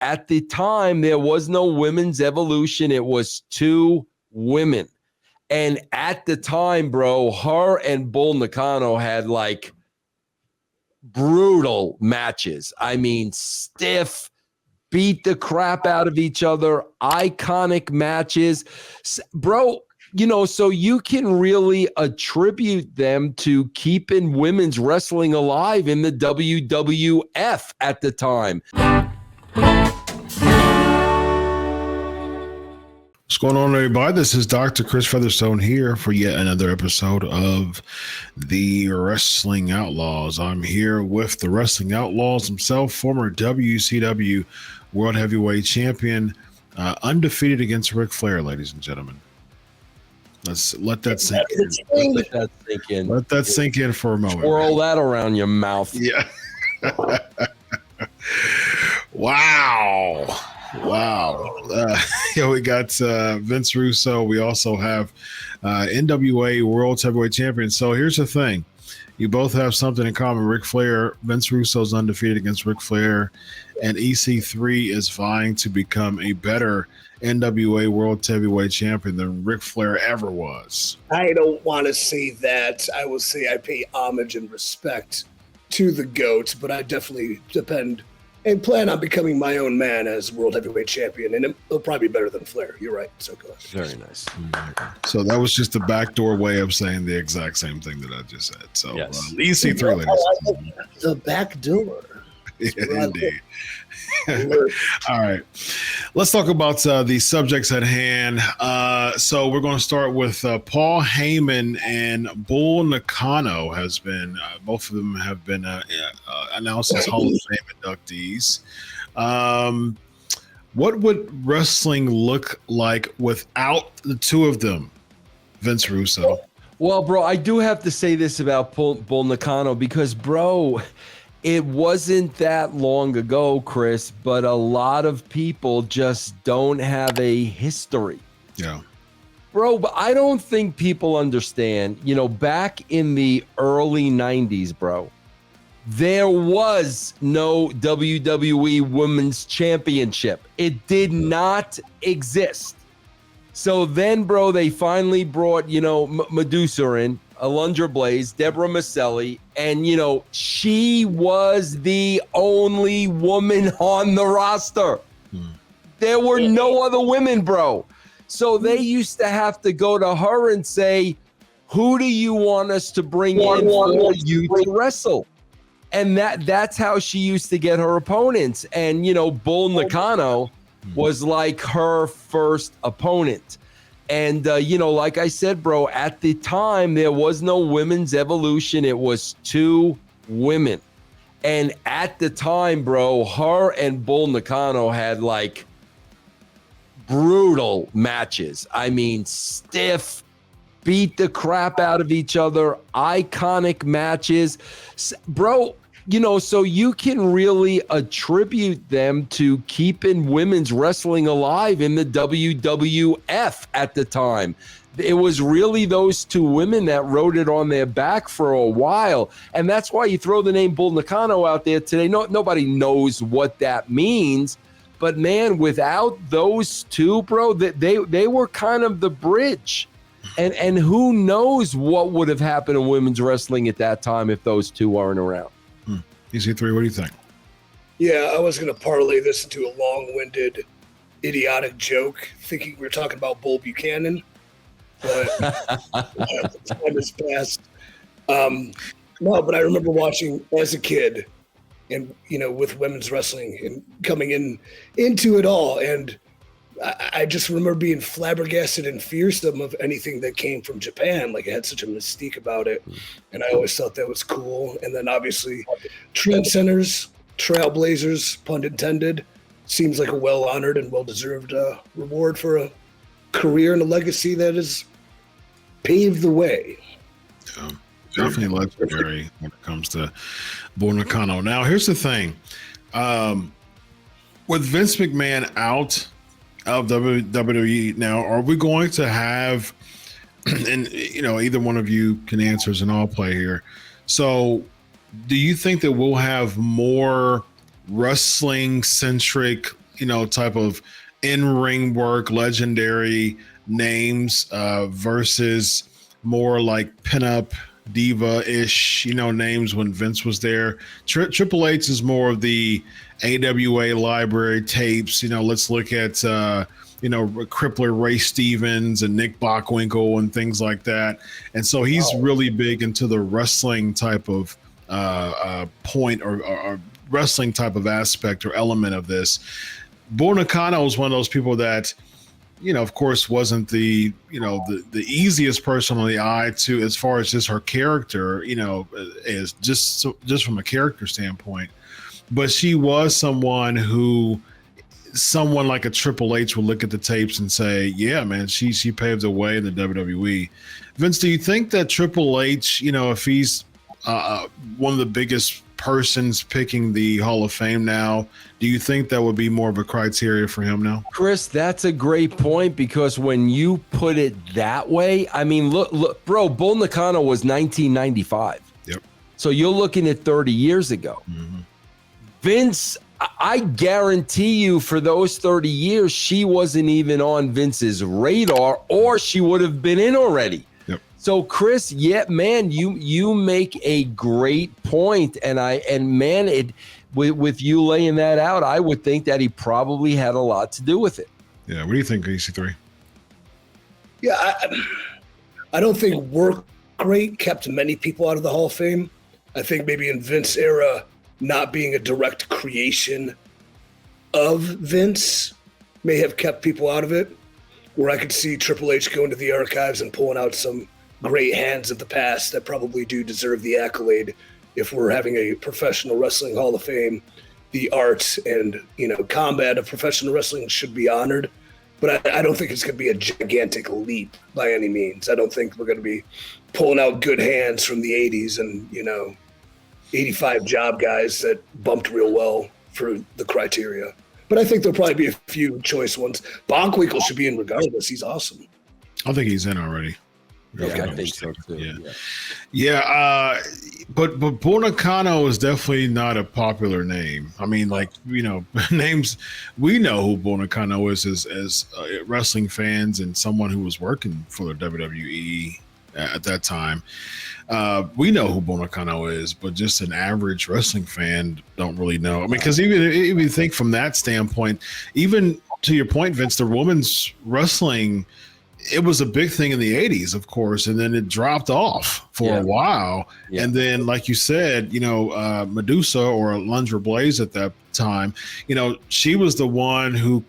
at the time, there was no women's evolution. It was 2 women. And at the time, bro, her and Bull Nakano had like brutal matches. I mean, stiff, beat the crap out of each other, iconic matches. Bro, so you can really attribute them to keeping women's wrestling alive in the WWF at the time. What's going on, everybody? This is Dr. Chris Featherstone here for yet another episode of the Wrestling Outlaws. I'm here with the Wrestling Outlaws himself, former WCW World Heavyweight Champion, undefeated against Ric Flair, ladies and gentlemen. Let's let that sink in. Let that sink in for a moment. Swirl that around your mouth. Yeah. Wow. We got Vince Russo. We also have NWA World Heavyweight Champion. So here's the thing. You both have something in common. Ric Flair, Vince Russo's undefeated against Ric Flair, and EC3 is vying to become a better NWA World Heavyweight Champion than Ric Flair ever was. I don't want to say that. I will say I pay homage and respect to the GOAT, but I definitely depend and plan on becoming my own man as World Heavyweight Champion, and it'll probably be better than Flair. You're right. So go ahead. Very nice. So that was just a backdoor way of saying the exact same thing that I just said. So yes. EC3, ladies. The back door. Yeah, indeed. All right. Let's talk about the subjects at hand. So we're going to start with Paul Heyman and Bull Nakano has been, both of them have been announced as Hall of Fame inductees. What would wrestling look like without the two of them, Vince Russo? Well, bro, I do have to say this about Bull Nakano because, bro, it wasn't that long ago, Chris, but a lot of people just don't have a history. Yeah. Bro, but I don't think people understand, back in the early 90s, bro, there was no WWE Women's Championship. It did not exist. So then, bro, they finally brought, Medusa in, Alundra Blaze, Deborah Maselli, and, she was the only woman on the roster. There were no other women, bro. So they used to have to go to her and say, who do you want us to bring in for you to wrestle? And that's how she used to get her opponents. And, Bull Nakano was like her first opponent. And, like I said, bro, at the time, there was no women's evolution. It was 2 women. And at the time, bro, her and Bull Nakano had like brutal matches. I mean, stiff, beat the crap out of each other, iconic matches. Bro, so you can really attribute them to keeping women's wrestling alive in the WWF at the time. It was really those 2 women that rode it on their back for a while. And that's why you throw the name Bull Nakano out there today. Nobody knows what that means. But, man, without those 2, bro, they were kind of the bridge. And who knows what would have happened in women's wrestling at that time if those 2 weren't around. EC3, what do you think? Yeah, I was going to parlay this into a long-winded, idiotic joke, thinking we were talking about Bull Buchanan, but time has passed. No, but I remember watching as a kid, and with women's wrestling and coming into it all, and I just remember being flabbergasted and fearsome of anything that came from Japan. Like, it had such a mystique about it. And I always thought that was cool. And then obviously trendsetters, trailblazers, pun intended, seems like a well-honored and well-deserved reward for a career and a legacy that has paved the way. Yeah, definitely legendary when it comes to Bull Nakano. Now, here's the thing. With Vince McMahon out of WWE now, are we going to have, and either one of you can answer as an all play here. So do you think that we'll have more wrestling centric type of in-ring work, legendary names versus more like pinup diva-ish, names when Vince was there. Triple H is more of the AWA library tapes. Let's look at Crippler Ray Stevens and Nick Bockwinkel and things like that. And so he's really big into the wrestling type of point or wrestling type of aspect or element of this. Bull Nakano is one of those people that, of course, wasn't the easiest person on the eye to, as far as just her character, is just from a character standpoint. But she was someone like a Triple H would look at the tapes and say, yeah, man, she paved the way in the WWE. Vince, do you think that Triple H, if he's one of the biggest persons picking the Hall of Fame now, do you think that would be more of a criteria for him now? Chris, that's a great point, because when you put it that way, I mean, look, bro, Bull Nakano was 1995. Yep. So you're looking at 30 years ago. Mm-hmm. Vince, I guarantee you for those 30 years, she wasn't even on Vince's radar, or she would have been in already. So Chris, yeah, man, you make a great point, and man, with you laying that out, I would think that he probably had a lot to do with it. Yeah, what do you think, EC3? Yeah, I don't think work rate kept many people out of the Hall of Fame. I think maybe in Vince era, not being a direct creation of Vince may have kept people out of it. Where I could see Triple H going to the archives and pulling out some great hands of the past that probably do deserve the accolade. If we're having a professional wrestling Hall of Fame, the art and combat of professional wrestling should be honored. But I don't think it's going to be a gigantic leap by any means. I don't think we're going to be pulling out good hands from the 80s and 85 job guys that bumped real well for the criteria. But I think there'll probably be a few choice ones. Bockwinkel should be in regardless. He's awesome. I think he's in already. Yeah, I think so too. Yeah. But Bull Nakano is definitely not a popular name. I mean, names, we know who Bull Nakano is as wrestling fans and someone who was working for the WWE at that time. We know who Bull Nakano is, but just an average wrestling fan don't really know. I mean, because even if you think from that standpoint, even to your point, Vince, the women's wrestling, it was a big thing in the 80s, of course, and then it dropped off for a while. Yeah. And then, like you said, Medusa or Alundra Blaze at that time, she was the one who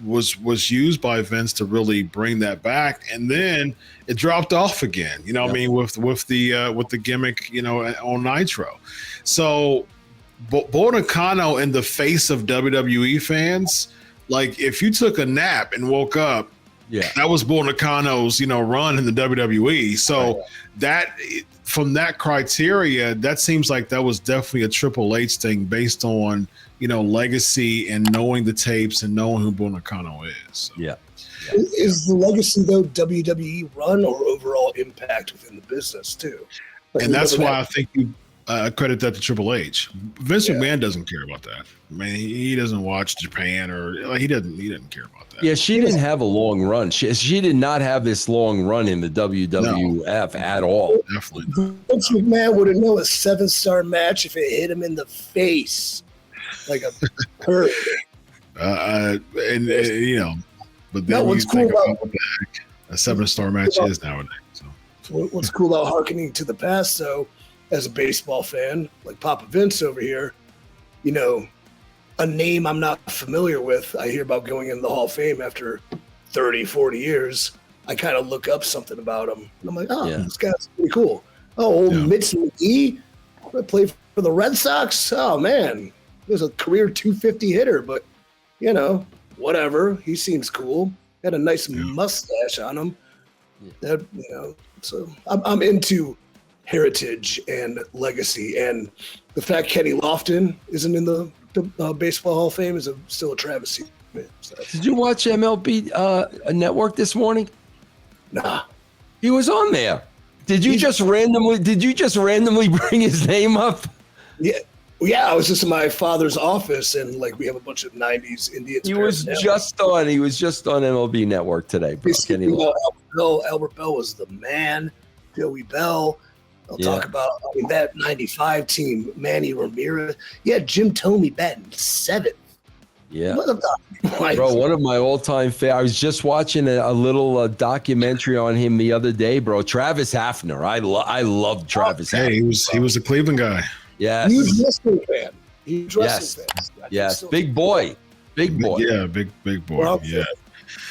was used by Vince to really bring that back, and then it dropped off again. I mean, with the gimmick, on Nitro. So Bull Nakano in the face of WWE fans, like if you took a nap and woke up, that was Bull Nakano's, run in the WWE. So that, from that criteria, that seems like that was definitely a Triple H thing based on, legacy and knowing the tapes and knowing who Bull Nakano is. So. Yeah. Is the legacy, though, WWE run or overall impact within the business, too? And that's why I think you credit that to Triple H. Vince McMahon doesn't care about that. I mean, he doesn't watch Japan or he doesn't care about that. Yeah, she didn't have a long run. She did not have this long run in the WWF at all. Definitely. Vince McMahon wouldn't know a 7-star match if it hit him in the face like a curve. But then what's cool about what the heck a 7-star match is nowadays. So what's cool about hearkening to the past, though, as a baseball fan, like Papa Vince over here, a name I'm not familiar with, I hear about going in the Hall of Fame after 30, 40 years. I kind of look up something about him. And I'm like, this guy's pretty cool. Oh, Mitch McGee played for the Red Sox. Oh, man. He was a career 250 hitter, but, whatever. He seems cool. Had a nice mustache on him. That, so I'm into heritage and legacy, and the fact Kenny Lofton isn't in the Baseball Hall of Fame is still a travesty. So, did you watch MLB Network this morning? Nah, he was on there. Did you just randomly bring his name up? Yeah, Yeah, I was just in my father's office, and like we have a bunch of '90s Indians. He was just on MLB Network today, bro. Kenny Love. Albert Bell was the man. Joey Bell. I'll talk about that '95 team. Manny Ramirez. Yeah, Jim Thome batting 7th. Yeah, Bro, one of my all-time favorites. I was just watching a little documentary on him the other day, bro. Travis Hafner. I love Travis Hafner. He was a Cleveland guy. Yes. Huge wrestling fan. Huge wrestling fan. Yes. Big boy. Yeah, big boy. Well, yeah.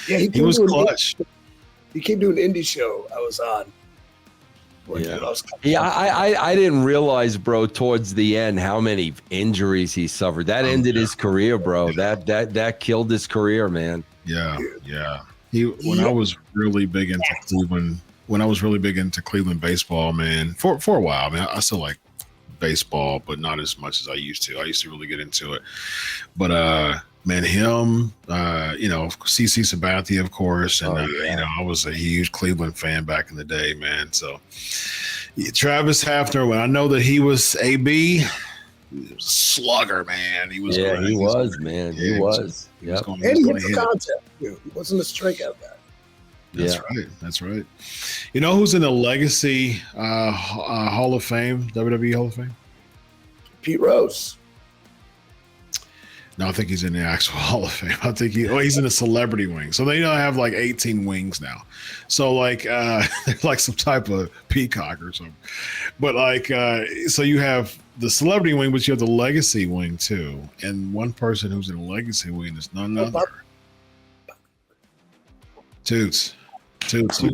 Yeah, he was clutch. He came to an indie show I was on. I didn't realize, bro, towards the end how many injuries he suffered. That ended his career, bro. That killed his career, man. Yeah. When I was really big into Cleveland baseball, man, for a while, I mean, I still like baseball, but not as much as I used to. I used to really get into it. But man, him, CC Sabathia, of course, and I was a huge Cleveland fan back in the day, man. So Travis Hafner, when I know that he was AB, he was a slugger, man. He was. Yeah, he was, man. He was. Yeah, and he hit the contact too. He wasn't a strikeout guy. That's right. You know who's in the Legacy Hall of Fame, WWE Hall of Fame? Pete Rose. No, I think he's in the actual Hall of Fame. I think he's in the celebrity wing. So they have like 18 wings now. So like they're like some type of peacock or something. But like so you have the celebrity wing, but you have the legacy wing too. And one person who's in the legacy wing is none other. Toots. Toots. We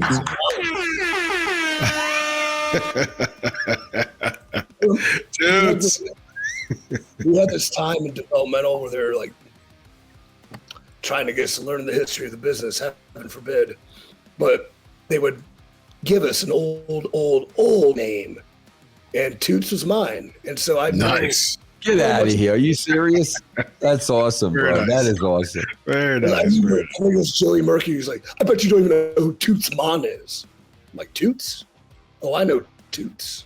had this time in developmental where they're like trying to get us to learn the history of the business, heaven forbid. But they would give us an old name, and Toots was mine. And so I nice. Get out of here. Are you serious? That's awesome, bro. Nice. That is awesome. Very nice. I think it was Joey Murphy. He's like, I bet you don't even know who Toots Mon is. I'm like, Toots? Oh, I know Toots.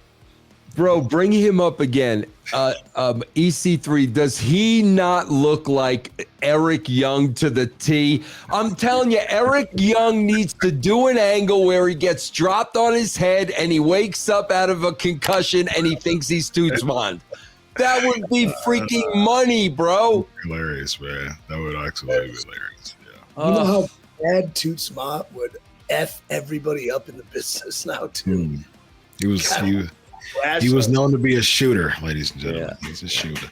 Bro, bring him up again. EC3, does he not look like Eric Young to the T? I'm telling you, Eric Young needs to do an angle where he gets dropped on his head and he wakes up out of a concussion and he thinks he's Toots Mon. That would be freaking money, bro. Hilarious, man. That would actually be hilarious. Yeah. You know how bad Toots Mon would F everybody up in the business now, too? He was known to be a shooter, ladies and gentlemen. Yeah. He's a shooter.